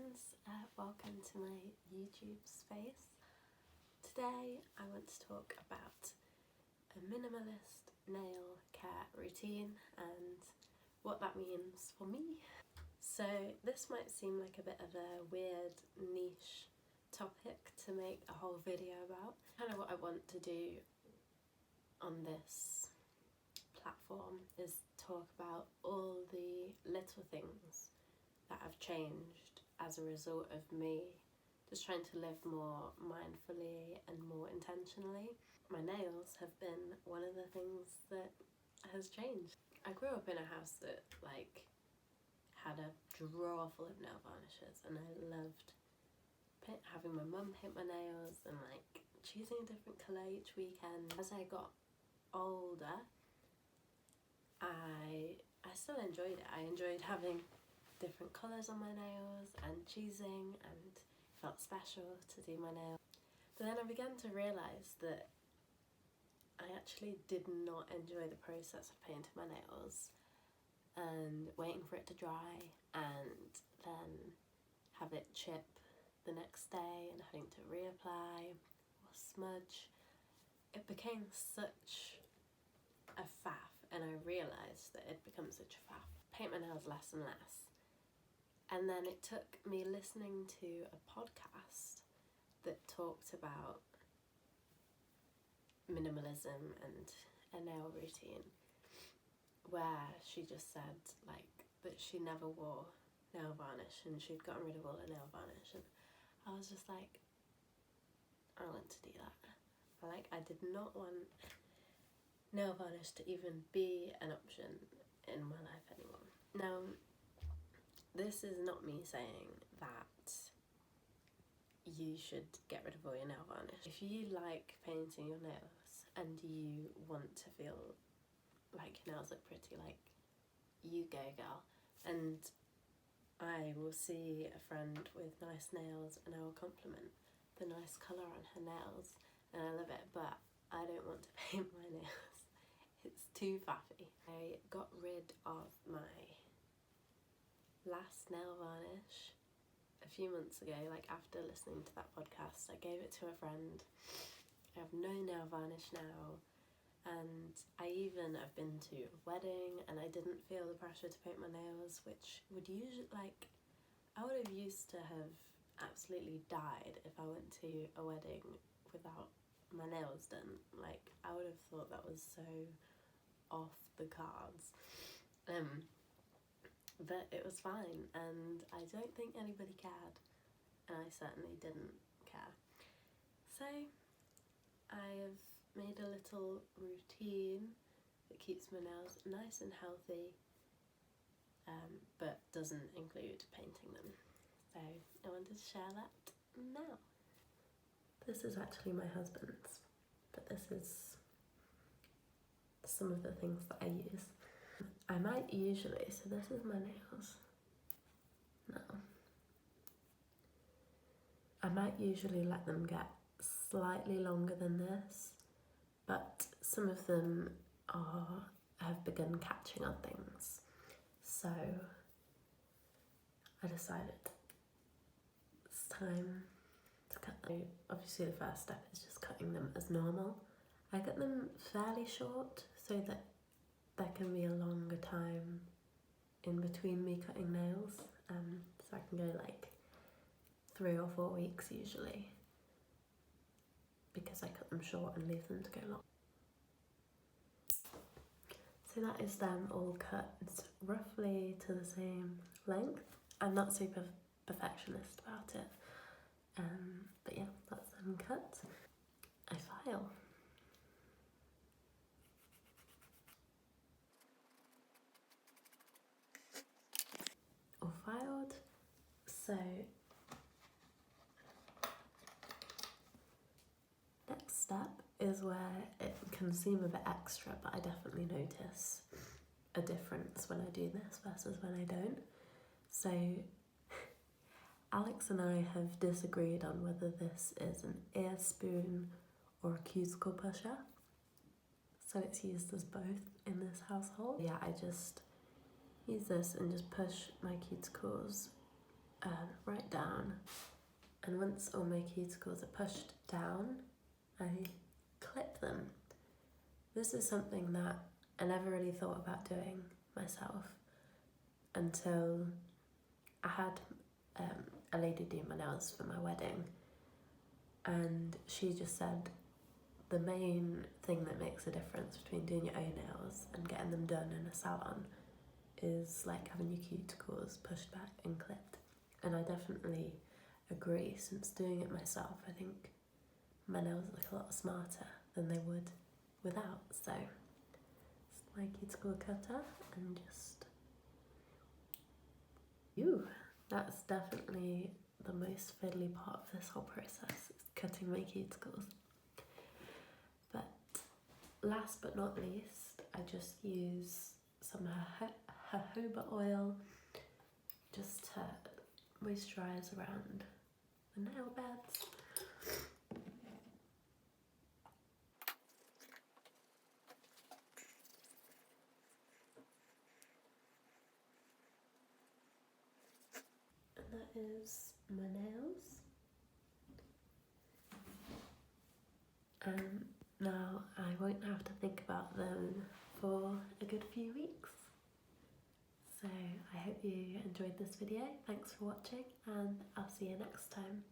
friends, welcome to my YouTube space. Today I want to talk about a minimalist nail care routine and what that means for me. So this might seem like a bit of a weird niche topic to make a whole video about. Kind of what I want to do on this platform is talk about all the little things that have changed as a result of me just trying to live more mindfully and more intentionally. My nails have been one of the things that has changed. I grew up in a house that had a drawer full of nail varnishes, and I loved having my mum paint my nails and choosing a different colour each weekend. As I got older, I still enjoyed it. I enjoyed having different colours on my nails and choosing, and felt special to do my nails. But then I began to realise that I actually did not enjoy the process of painting my nails and waiting for it to dry and then have it chip the next day and having to reapply or smudge. It became such a faff, and I realised that it becomes such a faff. Paint my nails less and less. And then it took me listening to a podcast that talked about minimalism and a nail routine, where she just said that she never wore nail varnish and she'd gotten rid of all the nail varnish, and I was just like, I want to do that. I did not want nail varnish to even be an option in my life anymore. Now, this is not me saying that you should get rid of all your nail varnish. If you like painting your nails and you want to feel like your nails look pretty, you go girl. And I will see a friend with nice nails and I will compliment the nice colour on her nails and I love it, but I don't want to paint my nails. It's too faffy. I got rid of my last nail varnish a few months ago. After listening to that podcast, I gave it to a friend. I have no nail varnish now, and I even have been to a wedding and I didn't feel the pressure to paint my nails, which would usually I would have used to have absolutely died if I went to a wedding without my nails done. I would have thought that was so off the cards. But it was fine, and I don't think anybody cared, and I certainly didn't care. So I have made a little routine that keeps my nails nice and healthy, but doesn't include painting them. So I wanted to share that now. This is actually my husband's, but this is some of the things that I use. I might usually, so this is my nails now. I might usually let them get slightly longer than this, but some of them have begun catching on things. So I decided it's time to cut them. Obviously the first step is just cutting them as normal. I cut them fairly short so that there can be a longer time in between me cutting nails, so I can go 3 or 4 weeks usually, because I cut them short and leave them to go long. So that is them all cut roughly to the same length. I'm not super perfectionist about it, but yeah, that's them cut. I file. All filed. So next step is where it can seem a bit extra, but I definitely notice a difference when I do this versus when I don't. So Alex and I have disagreed on whether this is an ear spoon or a cuticle pusher. So it's used as both in this household. Yeah, I just use this and just push my cuticles right down, and once all my cuticles are pushed down, I clip them. This is something that I never really thought about doing myself until I had a lady do my nails for my wedding, and she just said the main thing that makes a difference between doing your own nails and getting them done in a salon is like having your cuticles pushed back and clipped. And I definitely agree, since doing it myself, I think my nails look a lot smarter than they would without. So it's my cuticle cutter and just, that's definitely the most fiddly part of this whole process, is cutting my cuticles. But last but not least, I just use some jojoba oil just to moisturise around the nail beds. And that is my nails. Now I won't have to think about them for a good few weeks. So I hope you enjoyed this video. Thanks for watching, and I'll see you next time.